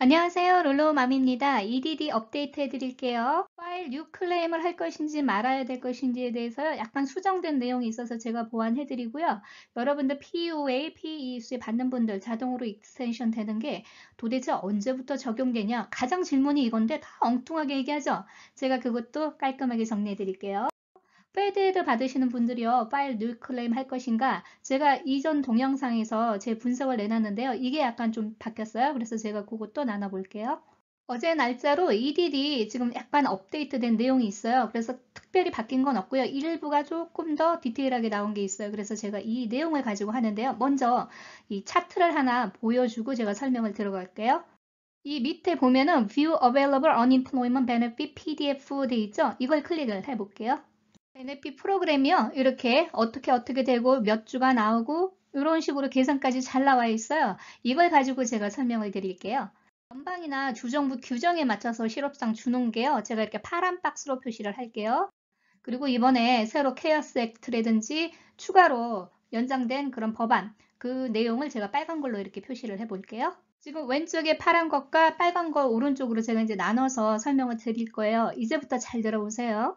안녕하세요. 롤로맘입니다. EDD 업데이트 해드릴게요. 파일 뉴 클레임을 할 것인지 말아야 될 것인지에 대해서 약간 수정된 내용이 있어서 제가 보완해드리고요. 여러분들 PUA, PEUC 받는 분들 자동으로 익스텐션 되는 게 도대체 언제부터 적용되냐? 가장 질문이 이건데 다 엉뚱하게 얘기하죠? 제가 그것도 깔끔하게 정리해드릴게요. 페드헤드 받으시는 분들이요. 파일 뉴 클레임 할 것인가? 제가 이전 동영상에서 제 분석을 내놨는데요. 이게 약간 좀 바뀌었어요. 그래서 제가 그것도 나눠볼게요. 어제 날짜로 EDD 지금 약간 업데이트된 내용이 있어요. 그래서 특별히 바뀐 건 없고요. 일부가 조금 더 디테일하게 나온 게 있어요. 그래서 제가 이 내용을 가지고 하는데요. 먼저 이 차트를 하나 보여주고 제가 설명을 들어갈게요. 이 밑에 보면은 View Available Unemployment Benefit PDF 돼 있죠? 이걸 클릭을 해볼게요. 베네핏 프로그램이요. 이렇게 어떻게 되고 몇 주가 나오고 이런 식으로 계산까지 잘 나와 있어요. 이걸 가지고 제가 설명을 드릴게요. 연방이나 주정부 규정에 맞춰서 실업상 주는 게요. 제가 이렇게 파란 박스로 표시를 할게요. 그리고 이번에 새로 케어스 액트라든지 추가로 연장된 그런 법안 그 내용을 제가 빨간 걸로 이렇게 표시를 해 볼게요. 지금 왼쪽에 파란 것과 빨간 거 오른쪽으로 제가 이제 나눠서 설명을 드릴 거예요. 이제부터 잘 들어보세요.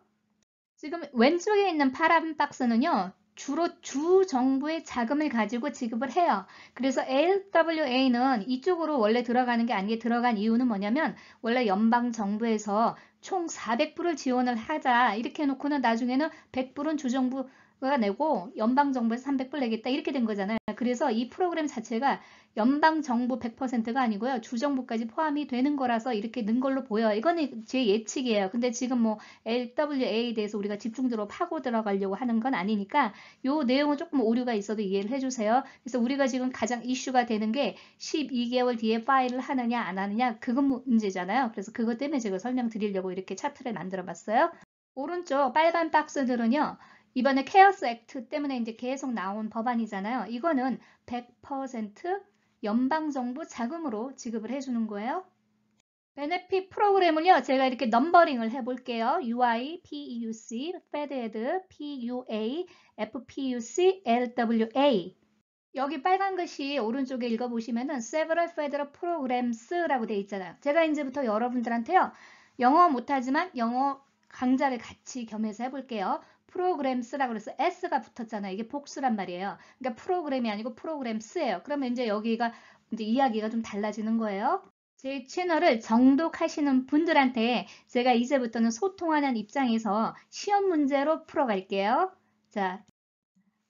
지금 왼쪽에 있는 파란 박스는요. 주로 주 정부의 자금을 가지고 지급을 해요. 그래서 LWA는 이쪽으로 원래 들어가는 게 아니게 들어간 이유는 뭐냐면 원래 연방 정부에서 총 400불을 지원을 하자 이렇게 해놓고는 나중에는 100불은 주정부가 내고 연방 정부에서 300불 내겠다 이렇게 된 거잖아요. 그래서 이 프로그램 자체가 연방 정부 100%가 아니고요. 주정부까지 포함이 되는 거라서 이렇게 는 걸로 보여요. 이거는 제 예측이에요. 근데 지금 뭐 LWA에 대해서 우리가 집중적으로 파고 들어가려고 하는 건 아니니까 요 내용은 조금 오류가 있어도 이해를 해주세요. 그래서 우리가 지금 가장 이슈가 되는 게 12개월 뒤에 파일을 하느냐 안 하느냐 그건 문제잖아요. 그래서 그것 때문에 제가 설명드리려고 이렇게 차트를 만들어 봤어요. 오른쪽 빨간 박스들은요. 이번에 케어스 액트 때문에 이제 계속 나온 법안이잖아요. 이거는 100% 연방정부 자금으로 지급을 해주는 거예요. 베네핏 프로그램을요, 제가 이렇게 넘버링을 해볼게요. UI, PEUC, FedEd, PUA, FPUC, LWA. 여기 빨간 글씨 오른쪽에 읽어보시면은 Several Federal Programs라고 되어 있잖아요. 제가 이제부터 여러분들한테요, 영어 못하지만 영어 강좌를 같이 겸해서 해볼게요. 프로그램스라고 그래서 S가 붙었잖아요. 이게 복수란 말이에요. 그러니까 프로그램이 아니고 프로그램스예요. 그러면 이제 여기가 이제 이야기가 좀 달라지는 거예요. 제 채널을 정독하시는 분들한테 제가 이제부터는 소통하는 입장에서 시험 문제로 풀어갈게요. 자,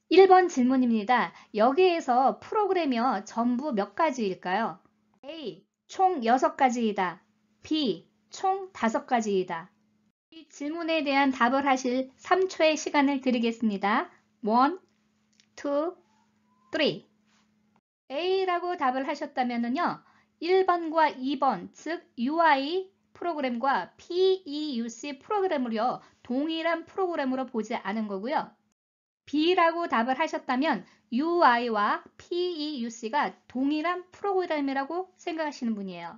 1번 질문입니다. 여기에서 프로그램이요. 전부 몇 가지일까요? A. 총 6가지이다. B. 총 5가지이다. 이 질문에 대한 답을 하실 3초의 시간을 드리겠습니다. 1, 2, 3. A라고 답을 하셨다면요. 1번과 2번, 즉 UI 프로그램과 PEUC 프로그램을요. 동일한 프로그램으로 보지 않은 거고요. B라고 답을 하셨다면 UI와 PEUC가 동일한 프로그램이라고 생각하시는 분이에요.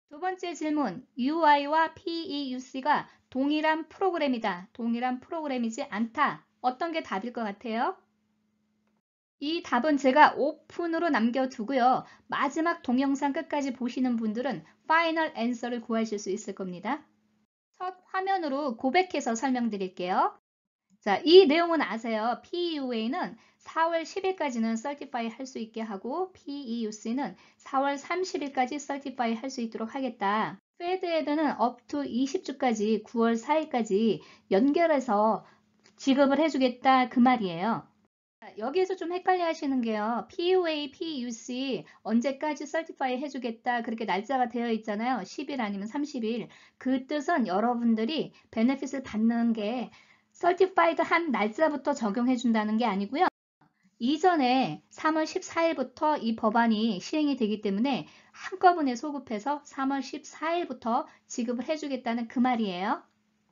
두 번째 질문, UI와 PEUC가 동일한 프로그램이다. 동일한 프로그램이지 않다. 어떤 게 답일 것 같아요? 이 답은 제가 오픈으로 남겨두고요. 마지막 동영상 끝까지 보시는 분들은 파이널 앤서를 구하실 수 있을 겁니다. 첫 화면으로 고백해서 설명드릴게요. 자, 이 내용은 아세요. PUA는 4월 10일까지는 certify 할 수 있게 하고 PEUC는 4월 30일까지 certify 할 수 있도록 하겠다. FedEd는 up to 20주까지 9월 4일까지 연결해서 지급을 해주겠다 그 말이에요. 여기에서 좀 헷갈려 하시는 게요. PUA, PUC 언제까지 certify 해주겠다 그렇게 날짜가 되어 있잖아요. 10일 아니면 30일. 그 뜻은 여러분들이 베네핏을 받는 게 certified 한 날짜부터 적용해 준다는 게 아니고요. 이전에 3월 14일부터 이 법안이 시행이 되기 때문에 한꺼번에 소급해서 3월 14일부터 지급을 해주겠다는 그 말이에요.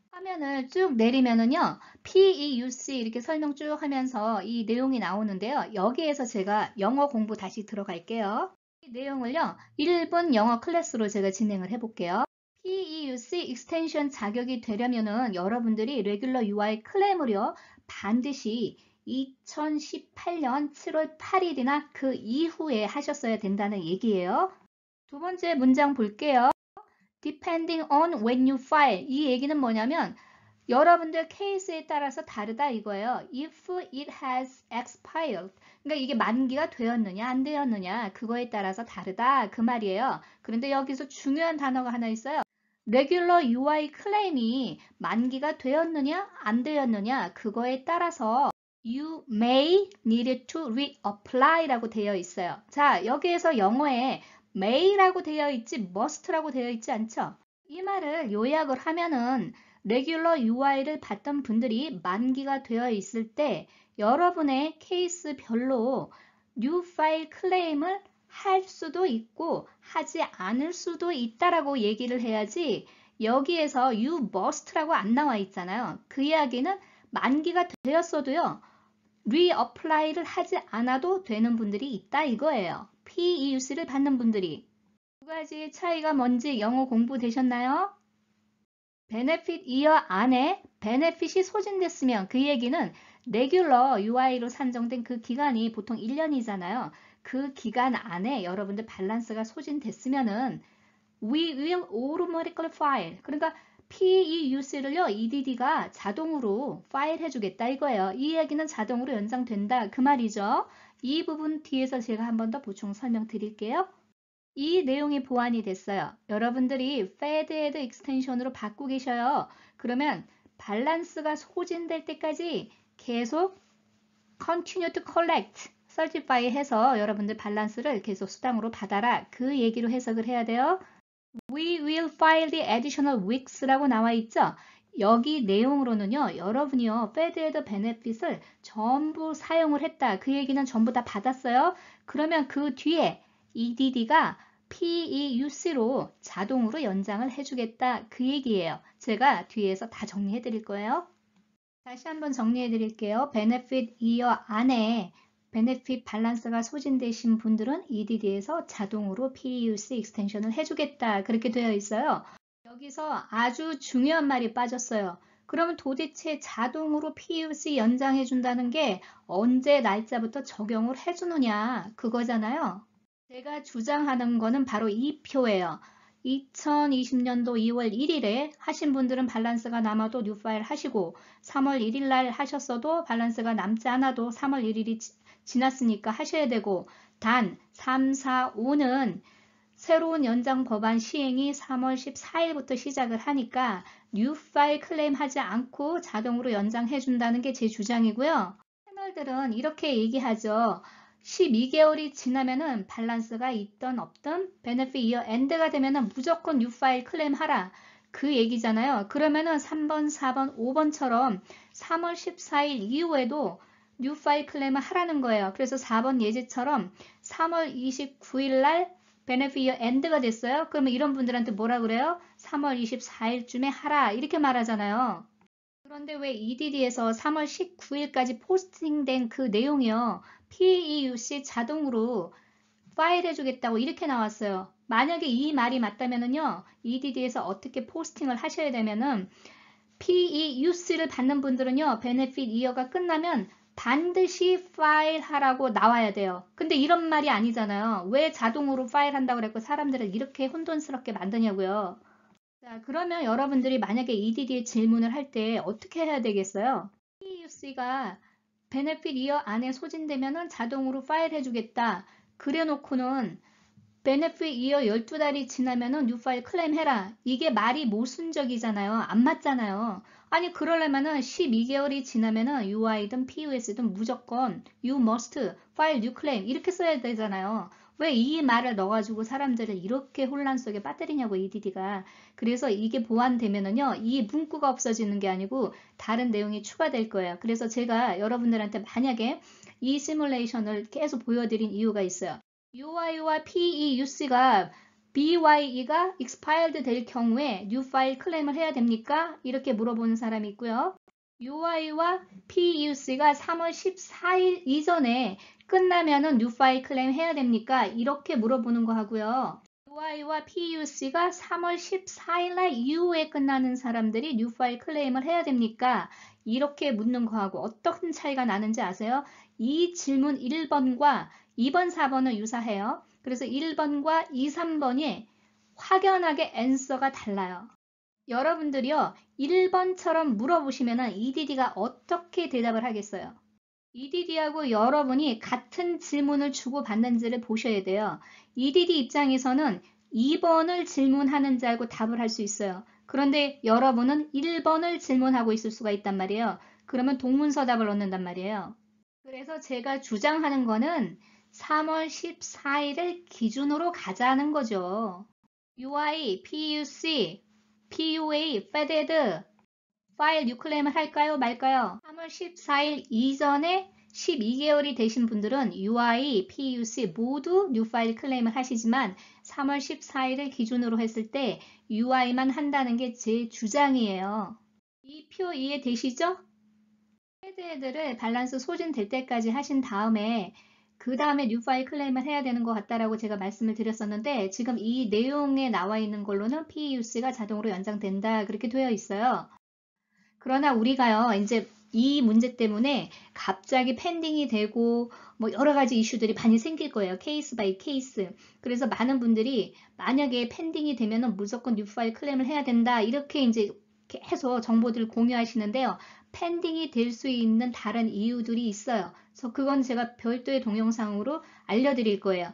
화면을 쭉 내리면은요, PEUC 이렇게 설명 쭉 하면서 이 내용이 나오는데요. 여기에서 제가 영어 공부 다시 들어갈게요. 이 내용을요, 1분 영어 클래스로 제가 진행을 해볼게요. PEUC 익스텐션 자격이 되려면은 여러분들이 레귤러 UI 클레임을요, 반드시 2018년 7월 8일이나 그 이후에 하셨어야 된다는 얘기예요. 두 번째 문장 볼게요. Depending on when you file. 이 얘기는 뭐냐면 여러분들 케이스에 따라서 다르다 이거예요. If it has expired. 그러니까 이게 만기가 되었느냐 안 되었느냐 그거에 따라서 다르다 그 말이에요. 그런데 여기서 중요한 단어가 하나 있어요. Regular UI 클레임이 만기가 되었느냐 안 되었느냐 그거에 따라서 You may need to reapply라고 되어 있어요. 자, 여기에서 영어에 may라고 되어 있지 must라고 되어 있지 않죠? 이 말을 요약을 하면은 레귤러 UI를 받던 분들이 만기가 되어 있을 때 여러분의 케이스별로 뉴 파일 클레임을 할 수도 있고 하지 않을 수도 있다라고 얘기를 해야지 여기에서 you must라고 안 나와 있잖아요. 그 이야기는 만기가 되었어도요. reapply를 하지 않아도 되는 분들이 있다 이거예요. PEUC를 받는 분들이. 두 가지 차이가 뭔지 영어 공부되셨나요? 베네핏 이어 안에 베네핏이 소진됐으면 그 얘기는 레귤러 UI로 산정된 그 기간이 보통 1년이잖아요. 그 기간 안에 여러분들 밸런스가 소진됐으면은 we will automatically file. 그러니까 PEUC를요, EDD가 자동으로 파일 해주겠다 이거예요. 이 얘기는 자동으로 연장된다 그 말이죠. 이 부분 뒤에서 제가 한 번 더 보충 설명드릴게요. 이 내용이 보완이 됐어요. 여러분들이 fed extension으로 받고 계셔요. 그러면 밸런스가 소진될 때까지 계속 continue to collect, certify 해서 여러분들 밸런스를 계속 수당으로 받아라. 그 얘기로 해석을 해야 돼요. We will file the additional weeks라고 나와 있죠. 여기 내용으로는요. 여러분이요. fed benefit을 전부 사용을 했다. 그 얘기는 전부 다 받았어요. 그러면 그 뒤에 EDD가 PEUC로 자동으로 연장을 해주겠다. 그 얘기예요. 제가 뒤에서 다 정리해 드릴 거예요. 다시 한번 정리해 드릴게요. Benefit year 안에 베네핏 밸런스가 소진되신 분들은 EDD에서 자동으로 PEUC 익스텐션을 해주겠다. 그렇게 되어 있어요. 여기서 아주 중요한 말이 빠졌어요. 그러면 도대체 자동으로 PEUC 연장해준다는 게 언제 날짜부터 적용을 해주느냐 그거잖아요. 제가 주장하는 거는 바로 이 표예요. 2020년도 2월 1일에 하신 분들은 밸런스가 남아도 뉴 파일 하시고 3월 1일 날 하셨어도 밸런스가 남지 않아도 3월 1일이 지났으니까 하셔야 되고 단 3, 4, 5는 새로운 연장 법안 시행이 3월 14일부터 시작을 하니까 뉴 파일 클레임 하지 않고 자동으로 연장해 준다는 게 제 주장이고요. 채널들은 이렇게 얘기하죠. 12개월이 지나면은 밸런스가 있던 없던 베네핏 이어 엔드가 되면은 무조건 뉴 파일 클레임 하라. 그 얘기잖아요. 그러면은 3번, 4번, 5번처럼 3월 14일 이후에도 뉴 파일 클레임을 하라는 거예요. 그래서 4번 예제처럼 3월 29일 날 베네핏 이어 엔드가 됐어요. 그러면 이런 분들한테 뭐라 그래요? 3월 24일쯤에 하라. 이렇게 말하잖아요. 그런데 왜 EDD에서 3월 19일까지 포스팅된 그 내용이요. PEUC 자동으로 파일 해주겠다고 이렇게 나왔어요. 만약에 이 말이 맞다면은요. EDD에서 어떻게 포스팅을 하셔야 되면은 PEUC를 받는 분들은요. 베네핏 이어가 끝나면 반드시 파일 하라고 나와야 돼요. 근데 이런 말이 아니잖아요. 왜 자동으로 파일 한다고 그랬고 사람들을 이렇게 혼돈스럽게 만드냐고요. 자, 그러면 여러분들이 만약에 EDD에 질문을 할 때 어떻게 해야 되겠어요? PEUC가 베네핏 이어 안에 소진되면은 자동으로 파일 해주겠다. 그래 놓고는 베네핏 이어 12달이 지나면은 뉴 파일 클레임 해라. 이게 말이 모순적이잖아요. 안 맞잖아요. 아니 그러려면은 12개월이 지나면은 UI든 PUS든 무조건 You must file new claim 이렇게 써야 되잖아요. 왜 이 말을 넣어가지고 사람들을 이렇게 혼란 속에 빠뜨리냐고 EDD가. 그래서 이게 보완되면은요. 이 문구가 없어지는 게 아니고 다른 내용이 추가될 거예요. 그래서 제가 여러분들한테 만약에 이 시뮬레이션을 계속 보여드린 이유가 있어요. UI와 PEUC가 BYE가 expired 될 경우에 new file 클레임을 해야 됩니까? 이렇게 물어보는 사람이 있고요. UI와 PEUC가 3월 14일 이전에 끝나면은 new file 클레임 해야 됩니까? 이렇게 물어보는 거 하고요. UI와 PEUC가 3월 14일 날 이후에 끝나는 사람들이 new file 클레임을 해야 됩니까? 이렇게 묻는 거하고 어떤 차이가 나는지 아세요? 이 질문 1번과 2번, 4번은 유사해요. 그래서 1번과 2, 3번이 확연하게 앤서가 달라요. 여러분들이요, 1번처럼 물어보시면 EDD가 어떻게 대답을 하겠어요? EDD하고 여러분이 같은 질문을 주고받는지를 보셔야 돼요. EDD 입장에서는 2번을 질문하는 줄 알고 답을 할 수 있어요. 그런데 여러분은 1번을 질문하고 있을 수가 있단 말이에요. 그러면 동문서답을 얻는단 말이에요. 그래서 제가 주장하는 거는 3월 14일을 기준으로 가자는 거죠. UI, PUC, PUA, FEDED, 파일 뉴클레임을 할까요? 말까요? 3월 14일 이전에 12개월이 되신 분들은 UI, PUC 모두 뉴 파일 클레임을 하시지만 3월 14일을 기준으로 했을 때 UI만 한다는 게 제 주장이에요. 이 표 이해되시죠? 헤드헤드를 밸런스 소진될 때까지 하신 다음에 그 다음에 뉴 파일 클레임을 해야 되는 것 같다라고 제가 말씀을 드렸었는데 지금 이 내용에 나와 있는 걸로는 PUC가 자동으로 연장된다 그렇게 되어 있어요. 그러나 우리가요, 이제 이 문제 때문에 갑자기 펜딩이 되고 뭐 여러 가지 이슈들이 많이 생길 거예요. 케이스 바이 케이스. 그래서 많은 분들이 만약에 펜딩이 되면은 무조건 뉴 파일 클레임을 해야 된다. 이렇게 이제 해서 정보들을 공유하시는데요. 펜딩이 될 수 있는 다른 이유들이 있어요. 그래서 그건 제가 별도의 동영상으로 알려드릴 거예요.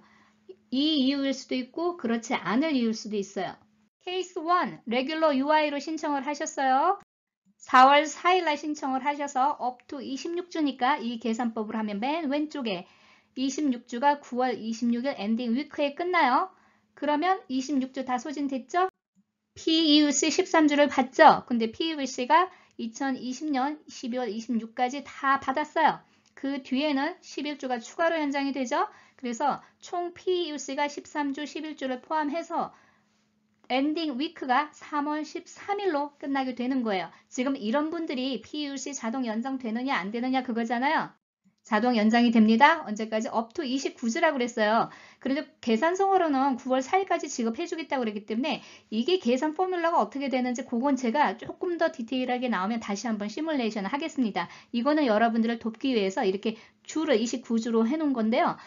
이 이유일 수도 있고 그렇지 않을 이유일 수도 있어요. 케이스 1, 레귤러 UI로 신청을 하셨어요. 4월 4일날 신청을 하셔서 up to 26주니까 이 계산법을 하면 맨 왼쪽에 26주가 9월 26일 엔딩 위크에 끝나요. 그러면 26주 다 소진됐죠? PEUC 13주를 받죠? 근데 PEUC가 2020년 12월 26까지 다 받았어요. 그 뒤에는 11주가 추가로 연장이 되죠? 그래서 총 PEUC가 13주, 11주를 포함해서 엔딩 위크가 3월 13일로 끝나게 되는 거예요. 지금 이런 분들이 PUC 자동 연장되느냐 안 되느냐 그거잖아요. 자동 연장이 됩니다. 언제까지? up to 29주라고 그랬어요. 그래도 계산성으로는 9월 4일까지 지급해 주겠다고 그랬기 때문에 이게 계산 포뮬러가 어떻게 되는지 그건 제가 조금 더 디테일하게 나오면 다시 한번 시뮬레이션 하겠습니다. 이거는 여러분들을 돕기 위해서 이렇게 주를 29주로 해놓은 건데요.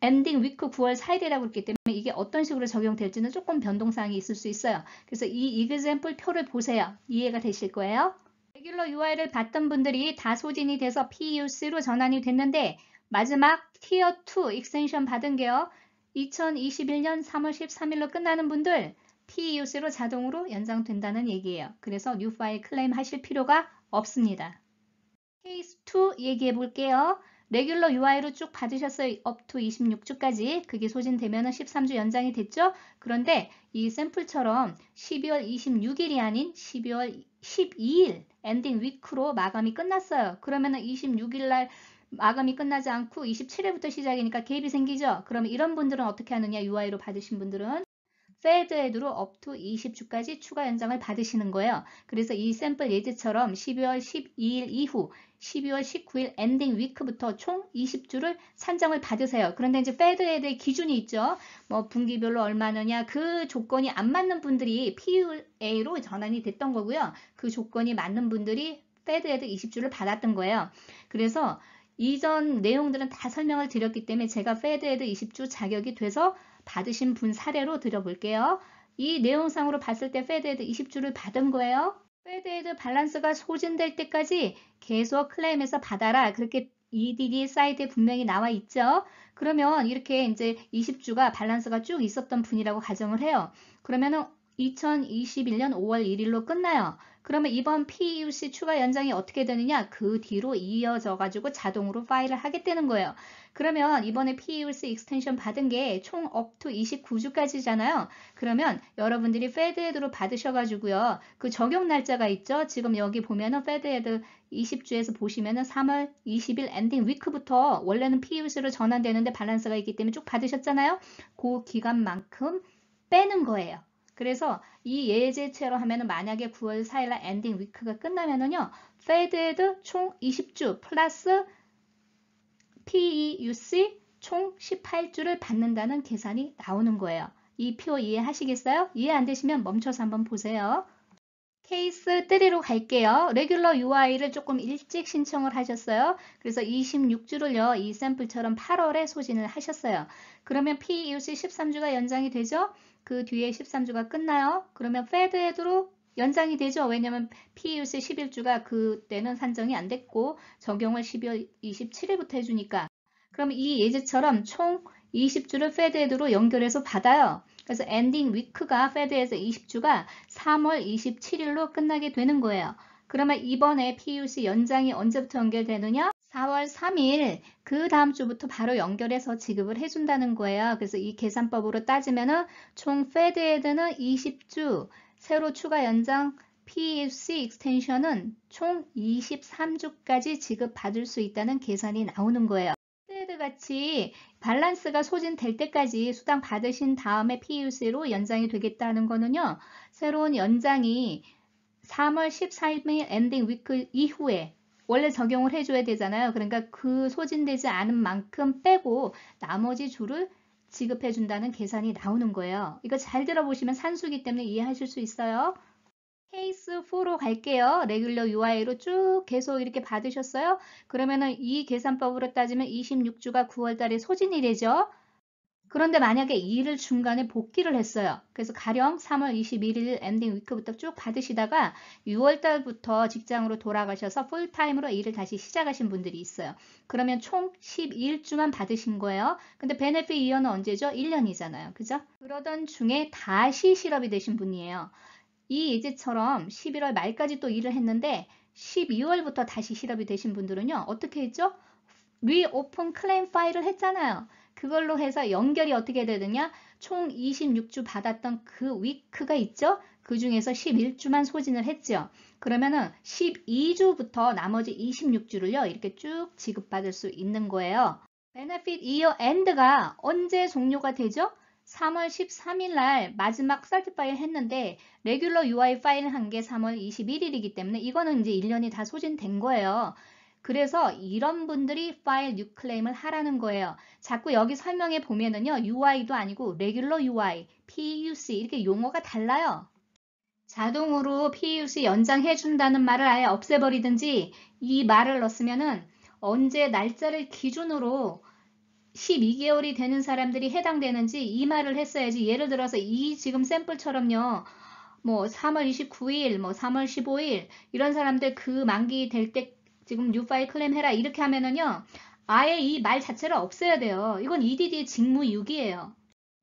엔딩 위크 9월 4일이라고 했기 때문에 이게 어떤 식으로 적용될지는 조금 변동사항이 있을 수 있어요. 그래서 이 example 표를 보세요. 이해가 되실 거예요. 레귤러 UI를 받던 분들이 다 소진이 돼서 PUC로 전환이 됐는데 마지막 티어 2 익스텐션 받은 게요. 2021년 3월 13일로 끝나는 분들 PUC로 자동으로 연장된다는 얘기예요. 그래서 뉴 파일 클레임 하실 필요가 없습니다. 케이스 2 얘기해 볼게요. 레귤러 UI로 쭉 받으셨어요. up to 26주까지. 그게 소진되면 13주 연장이 됐죠? 그런데 이 샘플처럼 12월 26일이 아닌 12월 12일 엔딩 위크로 마감이 끝났어요. 그러면 26일 날 마감이 끝나지 않고 27일부터 시작이니까 갭이 생기죠? 그럼 이런 분들은 어떻게 하느냐? UI로 받으신 분들은 페드헤드로 up to 20주까지 추가 연장을 받으시는 거예요. 그래서 이 샘플 예제처럼 12월 12일 이후 12월 19일 엔딩 위크부터 총 20주를 산정을 받으세요. 그런데 이제 페드헤드의 기준이 있죠. 뭐 분기별로 얼마느냐 그 조건이 안 맞는 분들이 PUA로 전환이 됐던 거고요. 그 조건이 맞는 분들이 페드헤드 20주를 받았던 거예요. 그래서 이전 내용들은 다 설명을 드렸기 때문에 제가 페드헤드 20주 자격이 돼서 받으신 분 사례로 들어볼게요. 이 내용상으로 봤을 때 페드헤드 20주를 받은 거예요. 페드헤드 밸런스가 소진될 때까지 계속 클레임해서 받아라. 그렇게 EDD 사이트에 분명히 나와 있죠. 그러면 이렇게 이제 20주가 밸런스가 쭉 있었던 분이라고 가정을 해요. 그러면은 2021년 5월 1일로 끝나요. 그러면 이번 PUC 추가 연장이 어떻게 되느냐? 그 뒤로 이어져 가지고 자동으로 파일을 하게 되는 거예요. 그러면 이번에 PUC 익스텐션 받은 게 총 up to 29주까지잖아요. 그러면 여러분들이 페드헤드로 받으셔가지고요. 그 적용 날짜가 있죠. 지금 여기 보면은 페드헤드 20주에서 보시면은 3월 20일 엔딩 위크부터 원래는 PUC로 전환되는데 밸런스가 있기 때문에 쭉 받으셨잖아요. 그 기간만큼 빼는 거예요. 그래서 이 예제처럼 하면은 만약에 9월 4일날 엔딩 위크가 끝나면은요. 페드헤드 총 20주 플러스 PEUC 총 18주를 받는다는 계산이 나오는 거예요. 이 표 이해하시겠어요? 이해 안 되시면 멈춰서 한번 보세요. 케이스 3로 갈게요. 레귤러 UI를 조금 일찍 신청을 하셨어요. 그래서 26주를요, 이 샘플처럼 8월에 소진을 하셨어요. 그러면 PUC 13주가 연장이 되죠? 그 뒤에 13주가 끝나요? 그러면 페드헤드로 연장이 되죠? 왜냐면 PUC 11주가 그때는 산정이 안 됐고 적용을 12월 27일부터 해주니까. 그럼 이 예제처럼 총 20주를 페드헤드로 연결해서 받아요. 그래서 엔딩 위크가 페드에서 20주가 3월 27일로 끝나게 되는 거예요. 그러면 이번에 PUC 연장이 언제부터 연결되느냐? 4월 3일 그 다음 주부터 바로 연결해서 지급을 해준다는 거예요. 그래서 이 계산법으로 따지면은 총 페드헤드는 20주, 새로 추가 연장 PUC 익스텐션은 총 23주까지 지급받을 수 있다는 계산이 나오는 거예요. 페드 같이 밸런스가 소진될 때까지 수당 받으신 다음에 PUC로 연장이 되겠다는 거는요. 새로운 연장이 3월 14일 엔딩 위크 이후에 원래 적용을 해줘야 되잖아요. 그러니까 그 소진되지 않은 만큼 빼고 나머지 주를 지급해준다는 계산이 나오는 거예요. 이거 잘 들어보시면 산수기 때문에 이해하실 수 있어요. 케이스 4로 갈게요. 레귤러 UI로 쭉 계속 이렇게 받으셨어요. 그러면은 이 계산법으로 따지면 26주가 9월 달에 소진이 되죠. 그런데 만약에 일을 중간에 복귀를 했어요. 그래서 가령 3월 21일 엔딩 위크부터 쭉 받으시다가 6월 달부터 직장으로 돌아가셔서 풀타임으로 일을 다시 시작하신 분들이 있어요. 그러면 총 11주만 받으신 거예요. 근데 베네핏 이어는 언제죠? 1년이잖아요. 그죠? 그러던 중에 다시 실업이 되신 분이에요. 이 예제처럼 11월 말까지 또 일을 했는데 12월부터 다시 실업이 되신 분들은요. 어떻게 했죠? 리오픈 클레임 파일을 했잖아요. 그걸로 해서 연결이 어떻게 되느냐? 총 26주 받았던 그 위크가 있죠? 그 중에서 11주만 소진을 했죠. 그러면은 12주부터 나머지 26주를요. 이렇게 쭉 지급받을 수 있는 거예요. 베네핏 이어 엔드가 언제 종료가 되죠? 3월 13일 날 마지막 설티파일 했는데 레귤러 UI 파일 한 게 3월 21일이기 때문에 이거는 이제 1년이 다 소진된 거예요. 그래서 이런 분들이 파일 뉴 클레임을 하라는 거예요. 자꾸 여기 설명에 보면은요. UI도 아니고 레귤러 UI, PUC 이렇게 용어가 달라요. 자동으로 PUC 연장해 준다는 말을 아예 없애버리든지 이 말을 넣었으면은 언제 날짜를 기준으로 12개월이 되는 사람들이 해당되는지 이 말을 했어야지. 예를 들어서 이 지금 샘플처럼요. 뭐 3월 29일, 뭐 3월 15일 이런 사람들 그 만기 될 때 지금 뉴 파일 클레임 해라 이렇게 하면은요. 아예 이 말 자체를 없애야 돼요. 이건 EDD의 직무유기예요.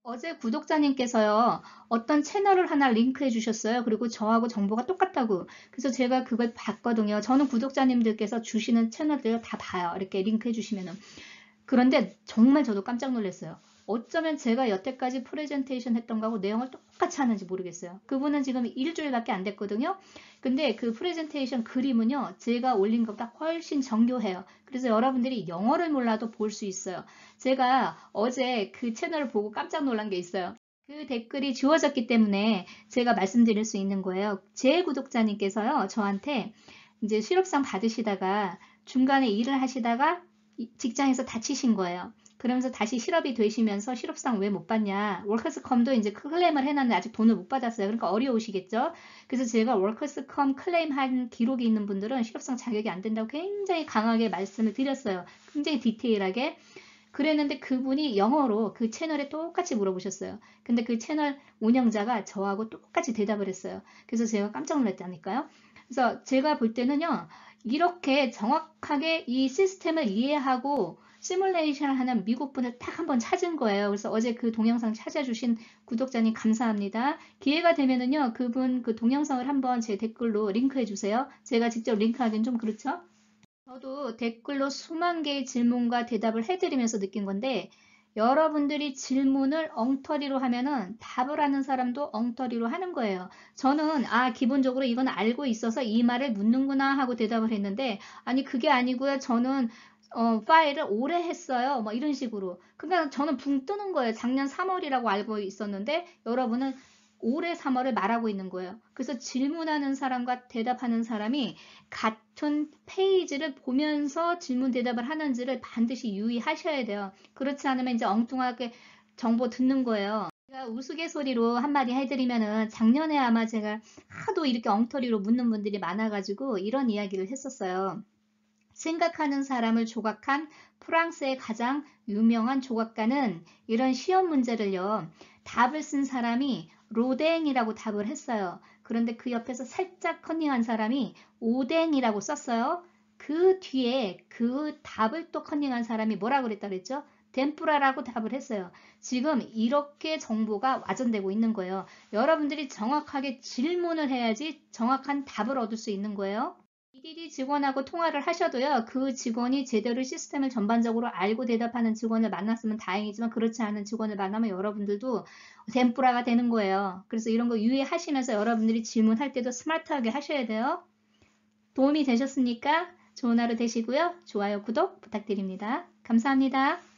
어제 구독자님께서요. 어떤 채널을 하나 링크해 주셨어요. 그리고 저하고 정보가 똑같다고. 그래서 제가 그걸 봤거든요. 저는 구독자님들께서 주시는 채널들 다 봐요. 이렇게 링크해 주시면은. 그런데 정말 저도 깜짝 놀랐어요. 어쩌면 제가 여태까지 프레젠테이션 했던 거하고 내용을 똑같이 하는지 모르겠어요. 그분은 지금 일주일밖에 안 됐거든요. 근데 그 프레젠테이션 그림은요. 제가 올린 것보다 훨씬 정교해요. 그래서 여러분들이 영어를 몰라도 볼 수 있어요. 제가 어제 그 채널을 보고 깜짝 놀란 게 있어요. 그 댓글이 지워졌기 때문에 제가 말씀드릴 수 있는 거예요. 제 구독자님께서요. 저한테 이제 실업상 받으시다가 중간에 일을 하시다가 직장에서 다치신 거예요. 그러면서 다시 실업이 되시면서 실업상 왜 못 받냐. 월커스컴도 이제 클레임을 해놨는데 아직 돈을 못 받았어요. 그러니까 어려우시겠죠. 그래서 제가 월커스컴 클레임한 기록이 있는 분들은 실업상 자격이 안 된다고 굉장히 강하게 말씀을 드렸어요. 굉장히 디테일하게. 그랬는데 그분이 영어로 그 채널에 똑같이 물어보셨어요. 근데 그 채널 운영자가 저하고 똑같이 대답을 했어요. 그래서 제가 깜짝 놀랐다니까요. 그래서 제가 볼 때는요. 이렇게 정확하게 이 시스템을 이해하고 시뮬레이션을 하는 미국분을 딱 한번 찾은 거예요. 그래서 어제 그 동영상 찾아주신 구독자님 감사합니다. 기회가 되면은요. 그분 그 동영상을 한번 제 댓글로 링크해 주세요. 제가 직접 링크하기는 좀 그렇죠? 저도 댓글로 수만 개의 질문과 대답을 해드리면서 느낀 건데 여러분들이 질문을 엉터리로 하면은 답을 하는 사람도 엉터리로 하는 거예요. 저는 기본적으로 이건 알고 있어서 이 말을 묻는구나 하고 대답을 했는데 아니 그게 아니고요. 저는 파일을 오래 했어요. 뭐 이런 식으로. 그러니까 저는 붕 뜨는 거예요. 작년 3월이라고 알고 있었는데 여러분은 올해 3월을 말하고 있는 거예요. 그래서 질문하는 사람과 대답하는 사람이 같은 페이지를 보면서 질문 대답을 하는지를 반드시 유의하셔야 돼요. 그렇지 않으면 이제 엉뚱하게 정보 듣는 거예요. 제가 우스갯소리로 한마디 해드리면은 작년에 아마 제가 하도 이렇게 엉터리로 묻는 분들이 많아가지고 이런 이야기를 했었어요. 생각하는 사람을 조각한 프랑스의 가장 유명한 조각가는 이런 시험 문제를요, 답을 쓴 사람이 로댕이라고 답을 했어요. 그런데 그 옆에서 살짝 커닝한 사람이 오뎅이라고 썼어요. 그 뒤에 그 답을 또 커닝한 사람이 뭐라고 그랬다 그랬죠? 덴뿌라라고 답을 했어요. 지금 이렇게 정보가 와전되고 있는 거예요. 여러분들이 정확하게 질문을 해야지 정확한 답을 얻을 수 있는 거예요. EDD 직원하고 통화를 하셔도요, 그 직원이 제대로 시스템을 전반적으로 알고 대답하는 직원을 만났으면 다행이지만 그렇지 않은 직원을 만나면 여러분들도 덴뿌라가 되는 거예요. 그래서 이런 거 유의하시면서 여러분들이 질문할 때도 스마트하게 하셔야 돼요. 도움이 되셨습니까? 좋은 하루 되시고요. 좋아요, 구독 부탁드립니다. 감사합니다.